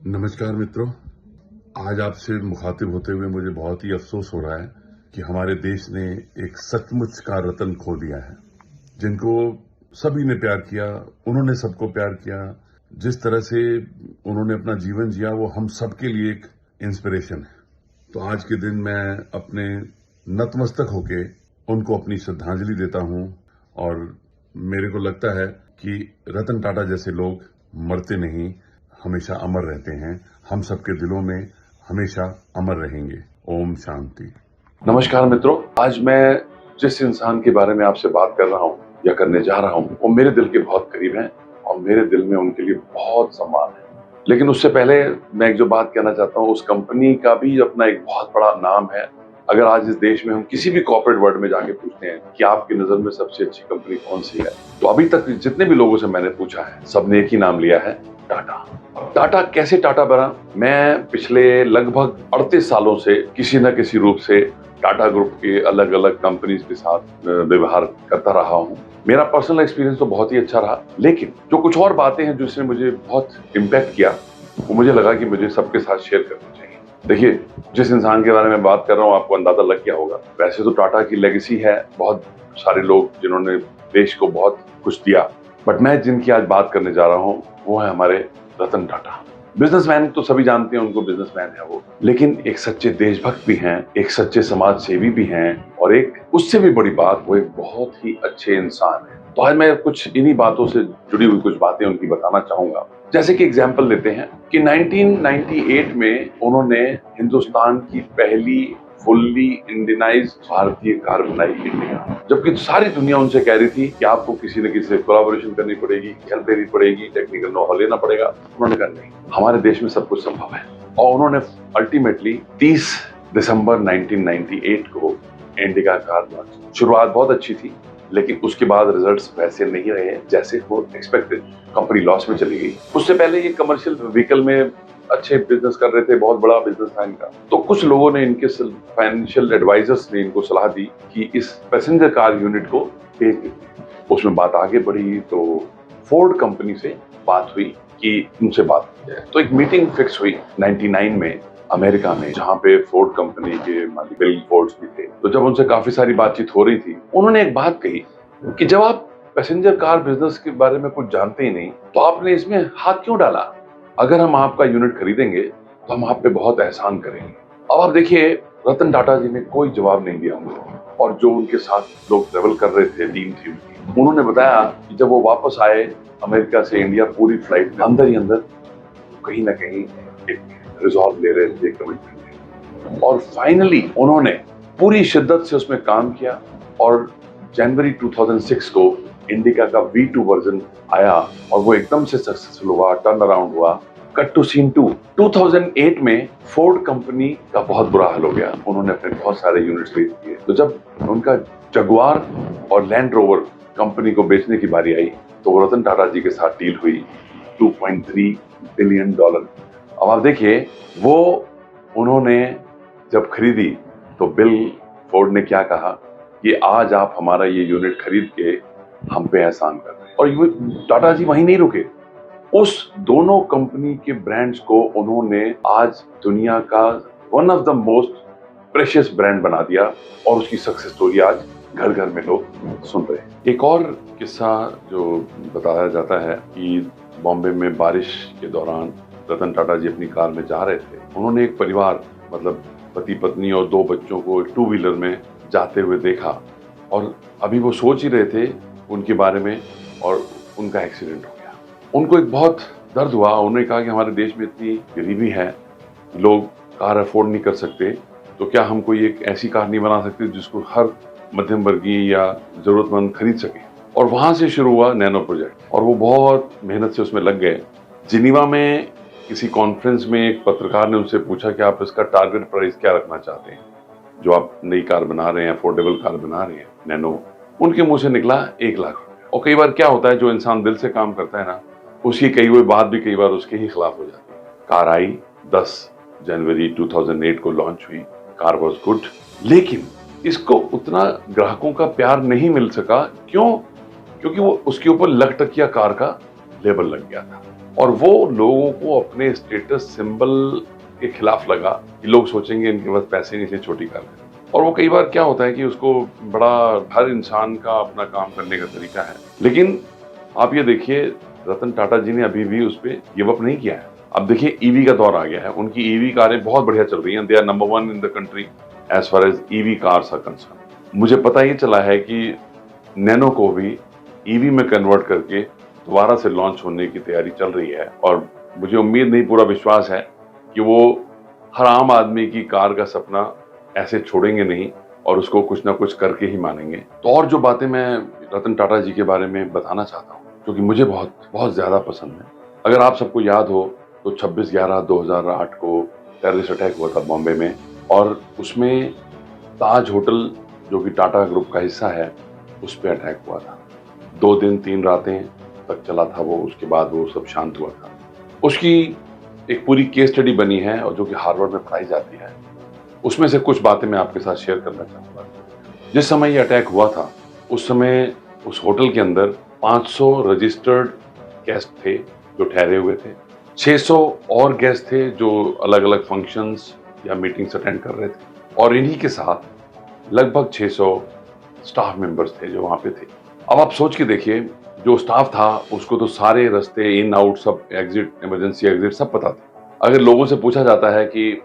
नमस्कार मित्रों। आज आपसे मुखातिब होते हुए मुझे बहुत ही अफसोस हो रहा है कि हमारे देश ने एक सचमुच का रतन खो दिया है, जिनको सभी ने प्यार किया, उन्होंने सबको प्यार किया। जिस तरह से उन्होंने अपना जीवन जिया वो हम सबके लिए एक इंस्पिरेशन है। तो आज के दिन मैं अपने नतमस्तक होके उनको अपनी श्रद्धांजलि देता हूं और मेरे को लगता है कि रतन टाटा जैसे लोग मरते नहीं, हमेशा अमर रहते हैं, हम सबके दिलों में हमेशा अमर रहेंगे। ओम शांति। नमस्कार मित्रों, आज मैं जिस इंसान के बारे में आपसे बात कर रहा हूँ या करने जा रहा हूँ वो मेरे दिल के बहुत करीब हैं और मेरे दिल में उनके लिए बहुत सम्मान है। लेकिन उससे पहले मैं एक जो बात कहना चाहता हूँ, उस कंपनी का भी अपना एक बहुत बड़ा नाम है। अगर आज इस देश में हम किसी भी कॉर्पोरेट वर्ल्ड में जाके पूछते हैं कि आपकी नजर में सबसे अच्छी कंपनी कौन सी है, तो अभी तक जितने भी लोगों से मैंने पूछा है सबने एक ही नाम लिया है, टाटा। टाटा कैसे टाटा बना? मैं पिछले लगभग 38 सालों से किसी न किसी रूप से टाटा ग्रुप के अलग अलग कंपनीज के साथ व्यवहार करता रहा हूँ। मेरा पर्सनल एक्सपीरियंस तो बहुत ही अच्छा रहा, लेकिन जो कुछ और बातें हैं जिसने मुझे बहुत इम्पैक्ट किया, वो मुझे लगा कि मुझे सबके साथ शेयर करनी चाहिए। देखिए, जिस इंसान के बारे में बात कर रहा हूँ आपको अंदाजा लग गया होगा। वैसे तो टाटा की लेगेसी है, बहुत सारे लोग जिन्होंने देश को बहुत कुछ दिया, बट मैं जिनकी आज बात करने जा रहा हूँ वो है हमारे रतन टाटा। बिजनेसमैन तो सभी जानते हैं उनको, बिजनेसमैन है वो, लेकिन एक सच्चे देशभक्त भी हैं, एक सच्चे समाज सेवी भी हैं, और एक उससे भी बड़ी बात, वो एक बहुत ही अच्छे इंसान है। तो आज मैं कुछ इन्हीं बातों से जुड़ी हुई कुछ बातें उनकी बताना चाहूंगा। जैसे कि एग्जाम्पल लेते हैं कि 1998 में उन्होंने हिंदुस्तान की पहली फुल्ली इंडियनाइज्ड भारतीय कार बनाई इंडिया, जबकि सारी दुनिया उनसे कह रही थी कि आपको किसी न किसी से कोलैबोरेशन करनी पड़ेगी, हेल्प लेनी पड़ेगी, टेक्निकल नो-हाउ लेना पड़ेगा। उन्होंने कहा नहीं, हमारे देश में सब कुछ संभव है। और उन्होंने अल्टीमेटली 30 दिसंबर 1998 को इंडिका कार लॉन्च। शुरुआत बहुत अच्छी थी, लेकिन उसके बाद रिजल्ट्स वैसे नहीं रहे जैसे वो एक्सपेक्टेड। कंपनी लॉस में चली गई। उससे पहले ये कमर्शियल व्हीकल में अच्छे बिजनेस कर रहे थे, बहुत बड़ा बिजनेस था इनका। तो कुछ लोगों ने, इनके फाइनेंशियल एडवाइजर्स ने इनको सलाह दी कि इस पैसेंजर कार यूनिट को बेच देते हैं। उसमें बात आगे बढ़ी तो फोर्ड कंपनी से बात हुई कि उनसे बात की जाए। तो एक मीटिंग फिक्स हुई 99 में अमेरिका में, जहां पे फोर्ड कंपनी के मालिक बिल फोर्ड भी थे। तो जब उनसे काफी सारी बातचीत हो रही थी, उन्होंने एक बात कही कि जब आप पैसेंजर कार बिजनेस के बारे में कुछ जानते ही नहीं, तो आपने इसमें हाथ क्यों डाला? अगर हम आपका यूनिट खरीदेंगे तो हम आप पे बहुत एहसान करेंगे। अब आप देखिए, रतन टाटा जी ने कोई जवाब नहीं दिया उनको, और जो उनके साथ लोग ट्रेवल कर रहे थे, टीम थी उनकी, उन्होंने बताया कि जब वो वापस आए अमेरिका से इंडिया, पूरी फ्लाइट में अंदर ही अंदर कहीं ना कहीं एक रिजॉल्व ले रहे थे, कमिटमेंट, और फाइनली उन्होंने पूरी शिद्दत से उसमें काम किया और जनवरी 2006 को इंडिका का V2 वर्जन आया और वो एकदम से सक्सेसफुल हुआ, टर्न अराउंड हुआ। कट टू सीन 2, 2008 में फोर्ड कंपनी का बहुत बुरा हाल हो गया। उन्होंने अपने बहुत सारे यूनिट्स बेच दिए। तो जब उनका जगुआर और लैंड रोवर कंपनी को बेचने की बारी आई, तो रतन टाटा जी के साथ डील हुई $2.3 बिलियन। अब आप देखिए, वो उन्होंने जब खरीदी तो बिल फोर्ड ने क्या कहा कि आज आप हमारा ये यूनिट खरीद के हम पे एहसान कर रहे हैं। और ये टाटा जी वहीं नहीं रुके, उस दोनों कंपनी के ब्रांड्स को उन्होंने आज दुनिया का one of the most precious brand बना दिया, और उसकी सक्सेस स्टोरी आज घर घर में लोग सुन रहे हैं। एक और किस्सा जो बताया जाता है कि बॉम्बे में बारिश के दौरान रतन टाटा जी अपनी कार में जा रहे थे। उन्होंने एक परिवार, मतलब पति पत्नी और 2 बच्चों को 2 व्हीलर में जाते हुए देखा, और अभी वो सोच ही रहे थे उनके बारे में, और उनका एक्सीडेंट हो गया। उनको एक बहुत दर्द हुआ। उन्होंने कहा कि हमारे देश में इतनी गरीबी है, लोग कार अफोर्ड नहीं कर सकते, तो क्या हम कोई एक ऐसी कार नहीं बना सकते जिसको हर मध्यम वर्गीय या जरूरतमंद खरीद सके? और वहां से शुरू हुआ नैनो प्रोजेक्ट, और वो बहुत मेहनत से उसमें लग गए। जिनीवा में किसी कॉन्फ्रेंस में एक पत्रकार ने उनसे पूछा कि आप इसका टारगेट प्राइस क्या रखना चाहते हैं, जो आप नई कार बना रहे हैं, अफोर्डेबल कार बना रहे हैं नैनो? उनके मुंह से निकला 1 लाख रुपए। और कई बार क्या होता है, जो इंसान दिल से काम करता है ना, उसकी कई हुई बात भी कई बार उसके ही खिलाफ हो जाती है। कार आई, 10 जनवरी 2008 को लॉन्च हुई। कार वॉज गुड, लेकिन इसको उतना ग्राहकों का प्यार नहीं मिल सका। क्यों? क्योंकि वो उसके ऊपर लखटकिया कार का लेबल लग गया था। और वो लोगों को अपने स्टेटस सिंबल के खिलाफ लगा कि लोग सोचेंगे इनके पास पैसे नहीं, इसलिए छोटी कार है। और वो कई बार क्या होता है कि उसको बड़ा, हर इंसान का अपना काम करने का तरीका है, लेकिन आप ये देखिए रतन टाटा जी ने अभी भी उस पर गिव अप नहीं किया है। अब देखिए ईवी का दौर आ गया है, उनकी ईवी कारें बहुत बढ़िया चल रही हैं। They are number 1 in the country as far as EV cars are concern. मुझे पता ही चला है कि नैनो को भी ईवी में कन्वर्ट करके दोबारा से लॉन्च होने की तैयारी चल रही है, और मुझे उम्मीद नहीं, पूरा विश्वास है कि वो हर आम आदमी की कार का सपना ऐसे छोड़ेंगे नहीं और उसको कुछ ना कुछ करके ही मानेंगे। तो और जो बातें मैं रतन टाटा जी के बारे में बताना चाहता हूँ, क्योंकि मुझे बहुत बहुत ज्यादा पसंद है। अगर आप सबको याद हो तो 26/11/2008 को टेररिस्ट अटैक हुआ था बॉम्बे में, और उसमें ताज होटल जो कि टाटा ग्रुप का हिस्सा है, उस पर अटैक हुआ था। 2 दिन 3 रातें तक चला था वो, उसके बाद वो सब शांत हुआ था। उसकी एक पूरी केस स्टडी बनी है और जो कि हार्वर्ड में पढ़ाई जाती है। उसमें से कुछ बातें मैं आपके साथ शेयर करना चाहूँगा। जिस समय ये अटैक हुआ था उस समय उस होटल के अंदर 500 रजिस्टर्ड गेस्ट थे जो ठहरे हुए थे। 600 और गेस्ट थे जो अलग अलग फंक्शंस या मीटिंग्स अटेंड कर रहे थे, और इन्हीं के साथ लगभग 600 स्टाफ मेंबर्स थे जो वहाँ पे थे। अब आप सोच के देखिए, जो स्टाफ था उसको तो सारे रास्ते, इन आउट सब, एग्जिट, इमरजेंसी एग्जिट सब पता था। अगर लोगों से पूछा जाता है कि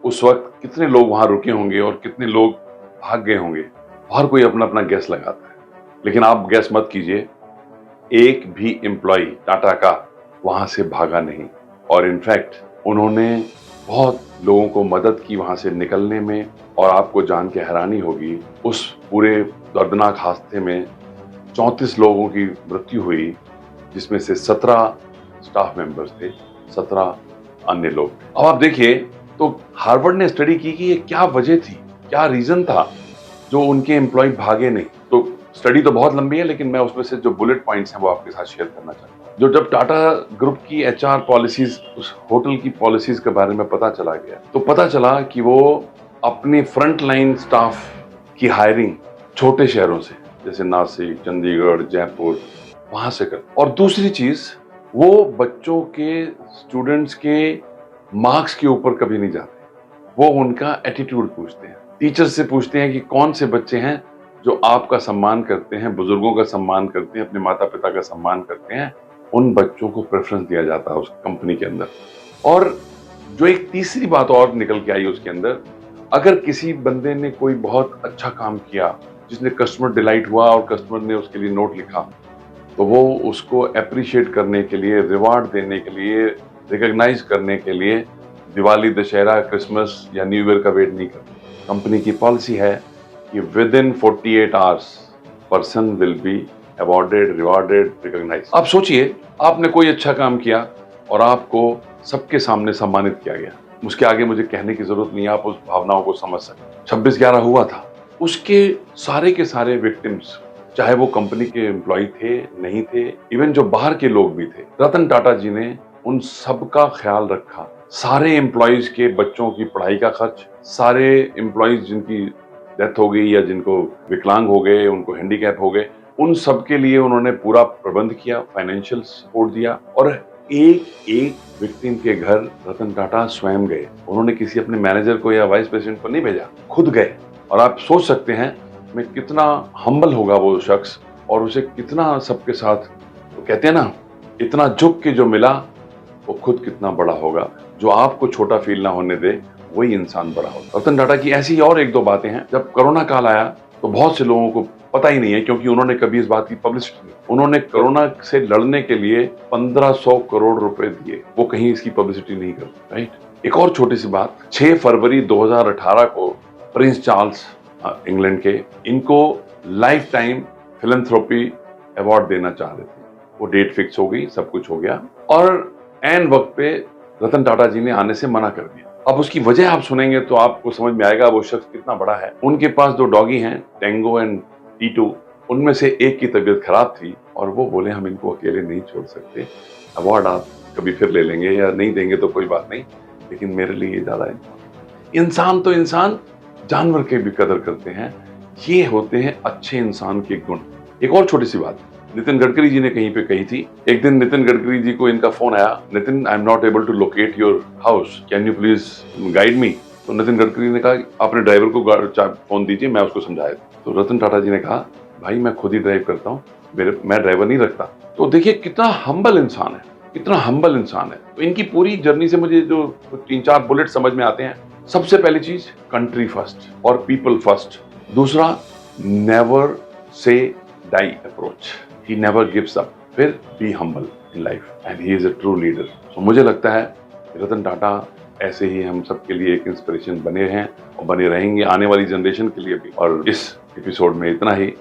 उस वक्त कितने लोग वहां रुके होंगे और कितने लोग भाग गए होंगे, हर कोई अपना अपना गैस लगाता है। लेकिन आप गैस मत कीजिए, एक भी एम्प्लॉय टाटा का वहां से भागा नहीं, और इनफैक्ट उन्होंने बहुत लोगों को मदद की वहां से निकलने में। और आपको जान के हैरानी होगी, उस पूरे दर्दनाक हादसे में 34 लोगों की मृत्यु हुई, जिसमें से 17 स्टाफ मेंबर्स थे, 17 अन्य लोग। अब आप देखिए, तो हार्वर्ड ने स्टडी की कि ये क्या वजह थी, क्या रीजन था जो उनके एम्प्लॉय भागे नहीं। तो स्टडी तो बहुत लंबी है, लेकिन मैं उसमें से जो बुलेट पॉइंट्स हैं वो आपके साथ शेयर करना चाहता हूँ। जो जब टाटा ग्रुप की एचआर पॉलिसीज, उस होटल की पॉलिसीज के बारे में पता चला गया, तो पता चला कि वो अपने फ्रंट लाइन स्टाफ की हायरिंग छोटे शहरों से, जैसे नासिक, चंडीगढ़, जयपुर, वहां से कर। और दूसरी चीज, वो बच्चों के, स्टूडेंट्स के मार्क्स के ऊपर कभी नहीं जाते, वो उनका एटीट्यूड पूछते हैं। टीचर से पूछते हैं कि कौन से बच्चे हैं जो आपका सम्मान करते हैं, बुजुर्गों का सम्मान करते हैं, अपने माता पिता का सम्मान करते हैं, उन बच्चों को प्रेफरेंस दिया जाता है उस कंपनी के अंदर। और जो एक तीसरी बात और निकल के आई उसके अंदर, अगर किसी बंदे ने कोई बहुत अच्छा काम किया, जिसने कस्टमर डिलाइट हुआ और कस्टमर ने उसके लिए नोट लिखा, तो वो उसको अप्रिशिएट करने के लिए, रिवार्ड देने के लिए, रिकॉग्नाइज करने के लिए दिवाली, दशहरा, क्रिसमस या न्यू ईयर का वेट नहीं करते। कंपनी की पॉलिसी है कि with in 48 hours person will be awarded, rewarded, recognize. आप सोचिए, आपने कोई अच्छा काम किया और आपको सबके सामने सम्मानित किया गया। उसके आगे मुझे कहने की जरूरत नहीं है, आप उस भावनाओं को समझ सकते। 26/11 हुआ था, उसके सारे के सारे विक्टिम्स, चाहे वो कंपनी के एम्प्लॉय थे, नहीं थे, इवन जो बाहर के लोग भी थे, रतन टाटा जी ने उन सबका ख्याल रखा। सारे एम्प्लॉयज के बच्चों की पढ़ाई का खर्च, सारे एम्प्लॉयज जिनकी डेथ हो गई या जिनको विकलांग हो गए, उनको हैंडीकैप हो गए, उन सब के लिए उन्होंने पूरा प्रबंध किया, फाइनेंशियल सपोर्ट दिया। और एक एक विक्टिम के घर रतन टाटा स्वयं गए। उन्होंने किसी अपने मैनेजर को या वाइस प्रेसिडेंट को नहीं भेजा, खुद गए। और आप सोच सकते हैं मैं कितना हम्बल होगा वो शख्स, और उसे कितना सबके साथ, तो कहते हैं ना, इतना झुक के जो मिला वो खुद कितना बड़ा होगा। जो आपको छोटा फील ना होने दे, वही इंसान बड़ा होगा। रतन टाटा की ऐसी और एक दो बातें हैं। जब कोरोना काल आया तो बहुत से लोगों को पता ही नहीं है, क्योंकि उन्होंने कभी इस बात की पब्लिसिटी नहीं। उन्होंने कोरोना से लड़ने के लिए 1500 करोड़ रुपए दिए, वो कहीं इसकी पब्लिसिटी नहीं करते, राइट। एक और छोटी सी बात, 6 फरवरी 2018 को प्रिंस चार्ल्स इंग्लैंड के, इनको लाइफ टाइम फिलैंथ्रोपी अवार्ड देना चाह रहे थे। वो डेट फिक्स हो गई, सब कुछ हो गया, और एन वक्त पे रतन टाटा जी ने आने से मना कर दिया। अब उसकी वजह आप सुनेंगे तो आपको समझ में आएगा वो शख्स कितना बड़ा है। उनके पास 2 डॉगी हैं, टेंगो एंड टीटू। उनमें से एक की तबीयत खराब थी और वो बोले हम इनको अकेले नहीं छोड़ सकते, अवार्ड आप कभी फिर ले लेंगे या नहीं देंगे तो कोई बात नहीं, लेकिन मेरे लिए ये ज्यादा है। इंसान तो इंसान, जानवर के भी कदर करते हैं। ये होते हैं अच्छे इंसान के गुण। एक और छोटी सी बात, नितिन गडकरी जी ने कहीं पे कही थी। एक दिन नितिन गडकरी जी को इनका फोन आया, Nitin I am not able to locate your house, can you please guide me. तो नितिन गडकरी ने कहा अपने ड्राइवर को फोन दीजिए, मैं उसको समझाया। तो रतन टाटा जी ने कहा भाई मैं खुद ही ड्राइव करता हूँ, मैं ड्राइवर नहीं रखता। तो देखिए कितना हम्बल इंसान है, कितना हम्बल इंसान है। तो इनकी पूरी जर्नी से मुझे जो 3-4 बुलेट समझ में आते हैं। सबसे पहली चीज कंट्री फर्स्ट और पीपल फर्स्ट। दूसरा never say die approach, he never gives up. फिर be humble in life and he is a true leader. तो मुझे लगता है रतन टाटा ऐसे ही हम सबके लिए एक इंस्पिरेशन बने हैं और बने रहेंगे आने वाली जनरेशन के लिए भी। और इस एपिसोड में इतना ही।